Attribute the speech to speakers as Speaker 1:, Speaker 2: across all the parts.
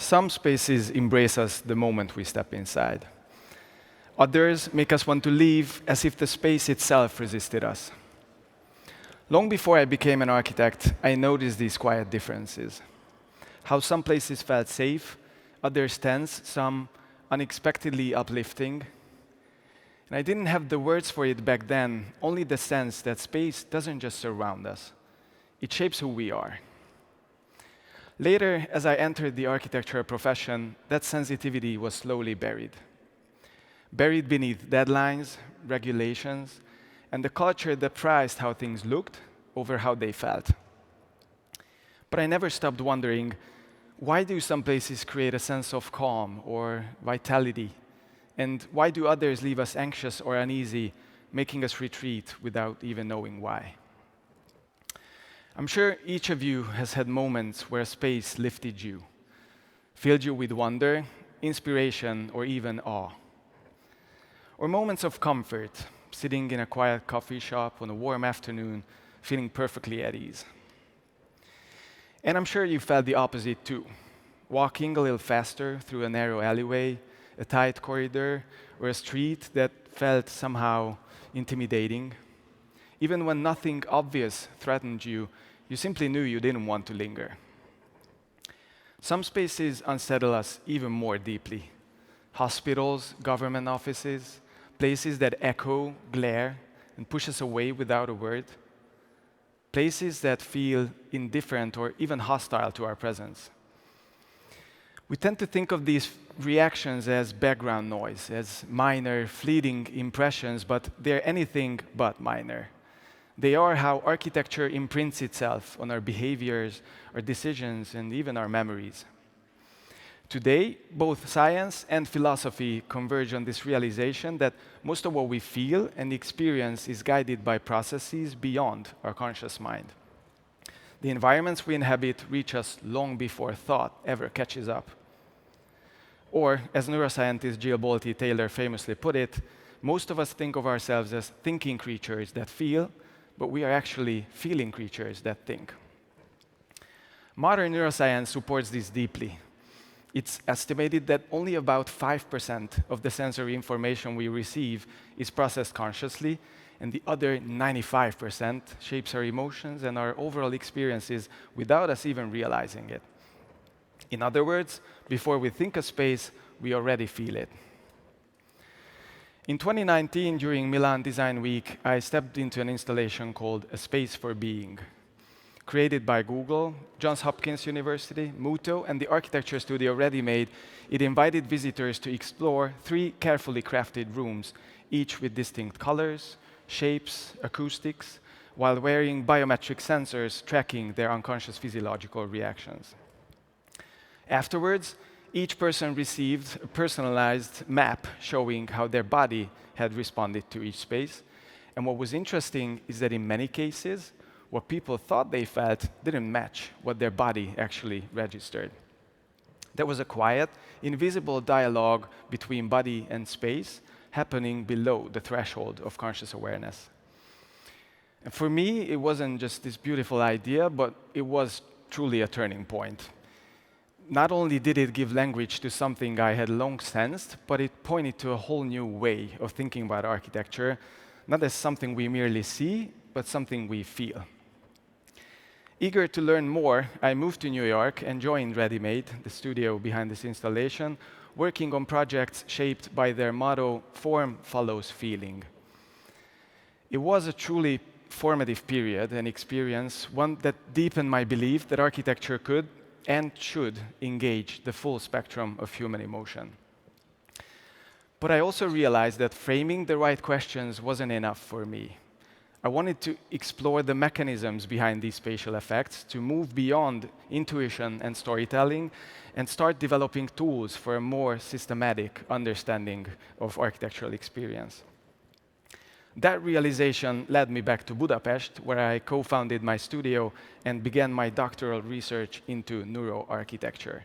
Speaker 1: Some spaces embrace us the moment we step inside. Others make us want to leave as if the space itself resisted us. Long before I became an architect, I noticed these quiet differences. How some places felt safe, others tense, some unexpectedly uplifting. And I didn't have the words for it back then, only the sense that space doesn't just surround us. It shapes who we are. Later, as I entered the architecture profession, that sensitivity was slowly buried. Buried beneath deadlines, regulations, and the culture that prized how things looked over how they felt. But I never stopped wondering, why do some places create a sense of calm or vitality? And why do others leave us anxious or uneasy, making us retreat without even knowing why? I'm sure each of you has had moments where space lifted you, filled you with wonder, inspiration, or even awe. Or moments of comfort, sitting in a quiet coffee shop on a warm afternoon, feeling perfectly at ease. And I'm sure you felt the opposite too, walking a little faster through a narrow alleyway, a tight corridor, or a street that felt somehow intimidating. Even when nothing obvious threatened you, you simply knew you didn't want to linger. Some spaces unsettle us even more deeply. Hospitals, government offices, places that echo, glare, and push us away without a word. Places that feel indifferent or even hostile to our presence. We tend to think of these reactions as background noise, as minor, fleeting impressions, but they're anything but minor. They are how architecture imprints itself on our behaviors, our decisions, and even our memories. Today, both science and philosophy converge on this realization that most of what we feel and experience is guided by processes beyond our conscious mind. The environments we inhabit reach us long before thought ever catches up. Or, as neuroscientist Jill Bolte Taylor famously put it, most of us think of ourselves as thinking creatures that feel, but we are actually feeling creatures that think. Modern neuroscience supports this deeply. It's estimated that only about 5% of the sensory information we receive is processed consciously, and the other 95% shapes our emotions and our overall experiences without us even realizing it. In other words, before we think a space, we already feel it. In 2019, during Milan Design Week, I stepped into an installation called A Space for Being. Created by Google, Johns Hopkins University, Muto, and the architecture studio Ready Made, it invited visitors to explore 3 carefully crafted rooms, each with distinct colors, shapes, acoustics, while wearing biometric sensors tracking their unconscious physiological reactions. Afterwards, each person received a personalized map showing how their body had responded to each space. And what was interesting is that in many cases, what people thought they felt didn't match what their body actually registered. There was a quiet, invisible dialogue between body and space happening below the threshold of conscious awareness. And for me, it wasn't just this beautiful idea, but it was truly a turning point. Not only did it give language to something I had long sensed, but it pointed to a whole new way of thinking about architecture, not as something we merely see, but something we feel. Eager to learn more, I moved to New York and joined Ready Made, the studio behind this installation, working on projects shaped by their motto, "Form follows feeling." It was a truly formative period and experience, one that deepened my belief that architecture could and should engage the full spectrum of human emotion. But I also realized that framing the right questions wasn't enough for me. I wanted to explore the mechanisms behind these spatial effects, to move beyond intuition and storytelling, and start developing tools for a more systematic understanding of architectural experience. That realization led me back to Budapest, where I co-founded my studio and began my doctoral research into neuroarchitecture.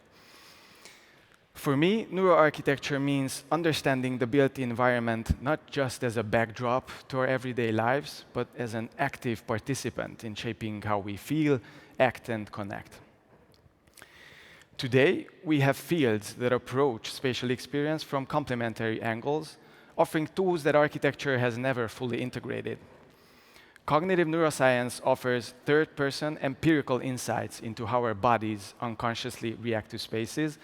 Speaker 1: For me, neuroarchitecture means understanding the built environment not just as a backdrop to our everyday lives, but as an active participant in shaping how we feel, act, and connect. Today, we have fields that approach spatial experience from complementary angles, offering tools that architecture has never fully integrated. Cognitive neuroscience offers third-person empirical insights into how our bodies unconsciously react to spaces,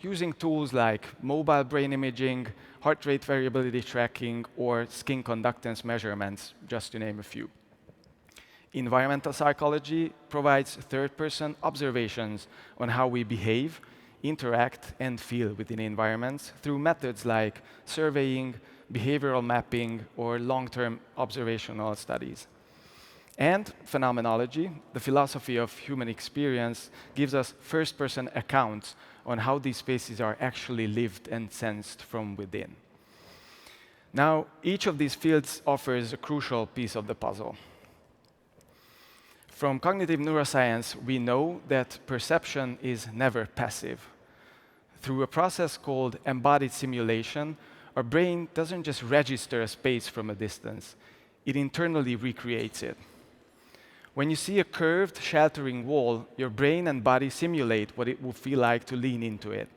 Speaker 1: using tools like mobile brain imaging, heart rate variability tracking, or skin conductance measurements, just to name a few. Environmental psychology provides third-person observations on how we behave, interact, and feel within environments through methods like surveying, behavioral mapping, or long-term observational studies. And phenomenology, the philosophy of human experience, gives us first-person accounts on how these spaces are actually lived and sensed from within. Now, each of these fields offers a crucial piece of the puzzle. From cognitive neuroscience, we know that perception is never passive. Through a process called embodied simulation, our brain doesn't just register a space from a distance, it internally recreates it. When you see a curved, sheltering wall, your brain and body simulate what it would feel like to lean into it.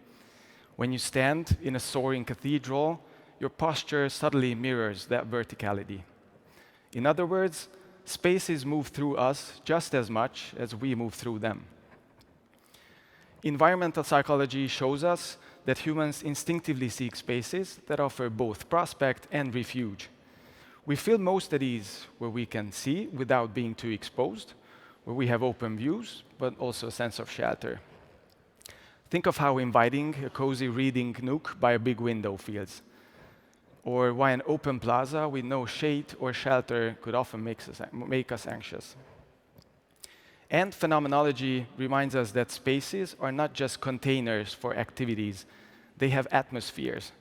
Speaker 1: When you stand in a soaring cathedral, your posture subtly mirrors that verticality. In other words, spaces move through us just as much as we move through them. Environmental psychology shows us that humans instinctively seek spaces that offer both prospect and refuge. We feel most at ease where we can see without being too exposed, where we have open views, but also a sense of shelter. Think of how inviting a cozy reading nook by a big window feels, or why an open plaza with no shade or shelter could often make us anxious. And phenomenology reminds us that spaces are not just containers for activities, they have atmospheres,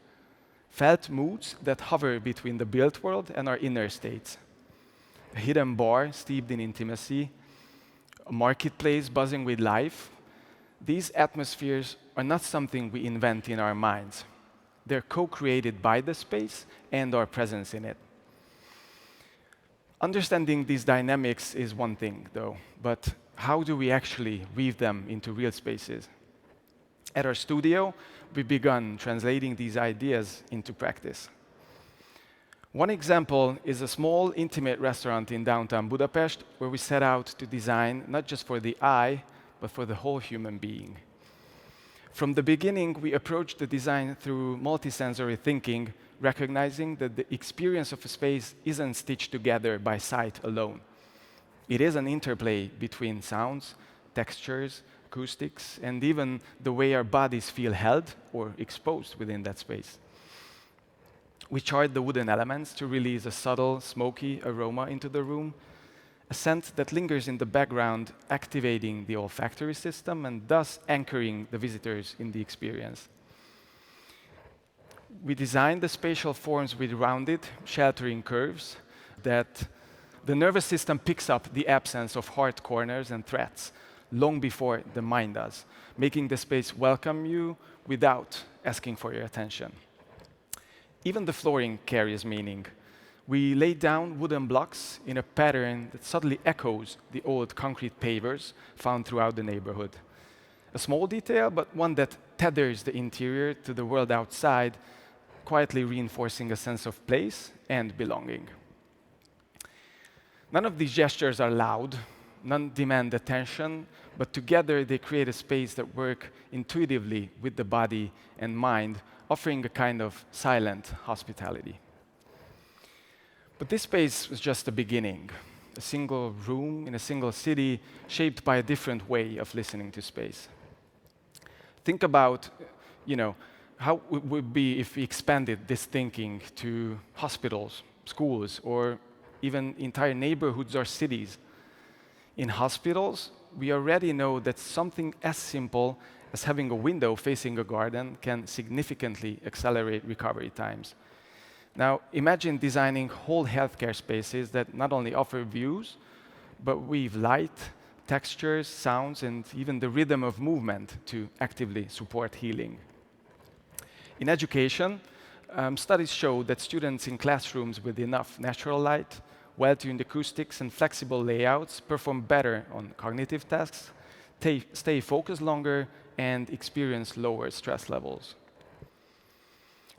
Speaker 1: felt moods that hover between the built world and our inner states. A hidden bar steeped in intimacy, a marketplace buzzing with life. These atmospheres are not something we invent in our minds. They're co-created by the space and our presence in it. Understanding these dynamics is one thing, though, but how do we actually weave them into real spaces? At our studio, we've begun translating these ideas into practice. One example is a small, intimate restaurant in downtown Budapest where we set out to design not just for the eye, but for the whole human being. From the beginning, we approached the design through multisensory thinking, recognizing that the experience of a space isn't stitched together by sight alone. It is an interplay between sounds, textures, acoustics, and even the way our bodies feel held or exposed within that space. We charred the wooden elements to release a subtle, smoky aroma into the room, a scent that lingers in the background, activating the olfactory system and thus anchoring the visitors in the experience. We designed the spatial forms with rounded, sheltering curves that the nervous system picks up the absence of hard corners and threats long before the mind does, making the space welcome you without asking for your attention. Even the flooring carries meaning. We laid down wooden blocks in a pattern that subtly echoes the old concrete pavers found throughout the neighborhood. A small detail, but one that tethers the interior to the world outside, quietly reinforcing a sense of place and belonging. None of these gestures are loud, none demand attention, but together they create a space that works intuitively with the body and mind, offering a kind of silent hospitality. But this space was just the beginning, a single room in a single city shaped by a different way of listening to space. Think about, how it would be if we expanded this thinking to hospitals, schools, or even entire neighborhoods or cities. In hospitals, we already know that something as simple as having a window facing a garden can significantly accelerate recovery times. Now, imagine designing whole healthcare spaces that not only offer views, but weave light, textures, sounds, and even the rhythm of movement to actively support healing. In education, studies show that students in classrooms with enough natural light, well-tuned acoustics, and flexible layouts perform better on cognitive tasks, stay focused longer, and experience lower stress levels.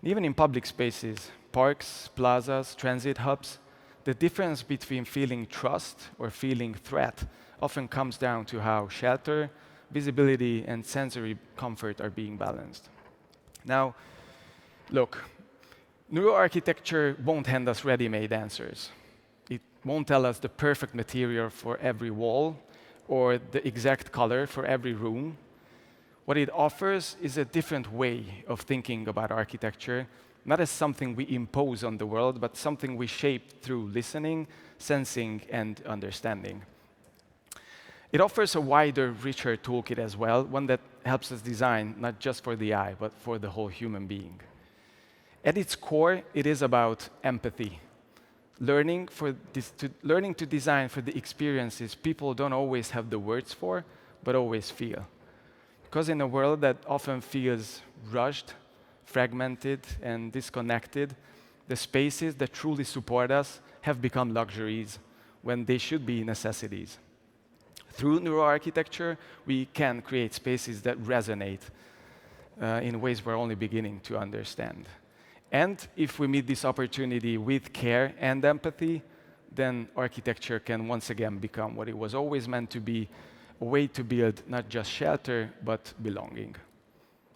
Speaker 1: Even in public spaces, parks, plazas, transit hubs, the difference between feeling trust or feeling threat often comes down to how shelter, visibility, and sensory comfort are being balanced. Now, look, neuroarchitecture won't hand us ready-made answers. It won't tell us the perfect material for every wall or the exact color for every room. What it offers is a different way of thinking about architecture, not as something we impose on the world, but something we shape through listening, sensing, and understanding. It offers a wider, richer toolkit as well, one that helps us design not just for the eye, but for the whole human being. At its core, it is about empathy. Learning to design for the experiences people don't always have the words for, but always feel. Because in a world that often feels rushed, fragmented, and disconnected, the spaces that truly support us have become luxuries when they should be necessities. Through neuroarchitecture, we can create spaces that resonate in ways we're only beginning to understand. And if we meet this opportunity with care and empathy, then architecture can once again become what it was always meant to be, a way to build not just shelter, but belonging.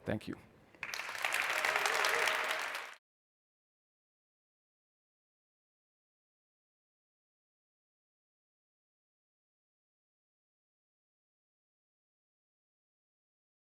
Speaker 1: Thank you.